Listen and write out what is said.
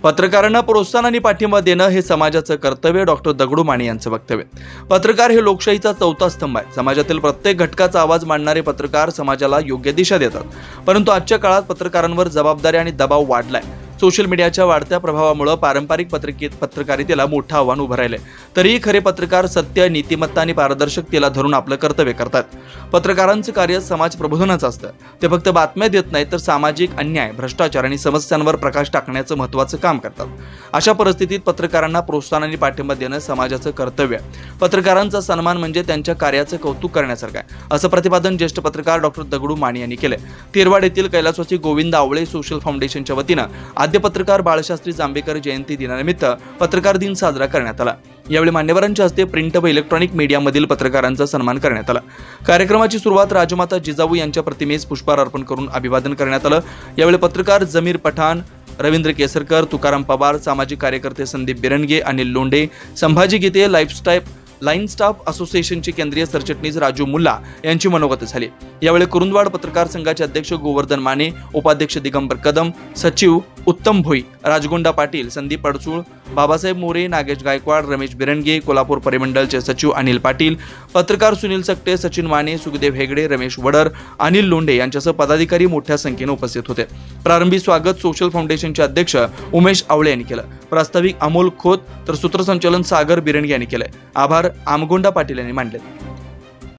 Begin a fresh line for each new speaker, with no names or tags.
पत्रकारांना प्रोत्साहन आणि पाठिंबा देणं हे समाजाचं कर्तव्य, डॉक्टर दगडू माने यांचं वक्तव्य। पत्रकार हे लोकशाहीचा चौथा स्तंभ आहे। समाजातील प्रत्येक घटकाचा आवाज मांडणारे पत्रकार समाजाला योग्य दिशा देतात, परंतु आजच्या काळात पत्रकारांवर जबाबदारी आणि दबाव वाढलाय। सोशल मीडियाच्या वाढत्या प्रभावामुळे पारंपरिक पत्रकारितेला मोठं आव्हान उभं राहिलंय। तरीही खरे पत्रकार सत्य, नीतिमत्ता आणि पारदर्शकतेला धरून आपलं कर्तव्य करतात। पत्रकारांचं कार्य समाज प्रबोधनाचं असतं। ते फक्त बातम्या देत नाहीत, तर सामाजिक अन्याय, भ्रष्टाचार आणि समस्यांवर प्रकाश टाकण्याचं महत्त्वाचं काम करतात। अशा परिस्थितीत पत्रकारांना प्रोत्साहन आणि पाठिंबा देणं समाजाचं कर्तव्य आहे। पत्रकारांचा सन्मान म्हणजे त्यांच्या कार्याचं कौतुक करण्यासारखं आहे, असं प्रतिपादन ज्येष्ठ पत्रकार डॉक्टर दगडू माने यांनी केलंय। तेरवाड येथील कैलासवासी गोविंद आवळे सोशल फाउंडेशनच्या वतीनं आद्य पत्रकार बाळशास्त्री जांभेकर जयंती दिनानिमित्त पत्रकार दिन साजरा करण्यात आला। यावेळी मान्यवरांच्या हस्ते प्रिंट व इलेक्ट्रॉनिक मीडियामधील पत्रकारांचा सन्मान करण्यात आला। कार्यक्रमाची सुरुवात राजमाता जिजाऊ यांच्या प्रतिमेस पुष्पहार अर्पण करून अभिवादन करण्यात आलं। यावेळी पत्रकार जमीर पठाण, रवींद्र केसरकर, तुकाराम पवार, सामाजिक कार्यकर्ते संदीप बिरंगे, अनिल लोंढे, संभाजी गीते, लाईन स्टाफ असोसिएशनचे केंद्रीय सरचिटणीस राजू मुल्ला यांची मनोगत झाली। यावेळी कुरुंदवाड पत्रकार संघाचे अध्यक्ष गोवर्धन माने, उपाध्यक्ष दिगंबर कदम, सचिव उत्तम भोई, राजगोंडा पाटील, संदीप अडसूळ, बाबासाहेब मोरे, नागेश गायकवाड, रमेश बिरंगे, कोल्हापूर परिमंडलचे सचिव अनिल पाटील, पत्रकार सुनील सकटे, सचिन माने, सुखदेव हेगडे, रमेश वडर, अनिल लोंढे यांच्यासह पदाधिकारी मोठ्या संख्येने उपस्थित होते। प्रारंभी स्वागत सोशल फाउंडेशनचे अध्यक्ष उमेश आवळे यांनी केलं। प्रास्ताविक अमोल खोत तर सूत्रसंचालन सागर बिरंगे यांनी केलंय। आभार आमगोंडा पाटील यांनी मानले।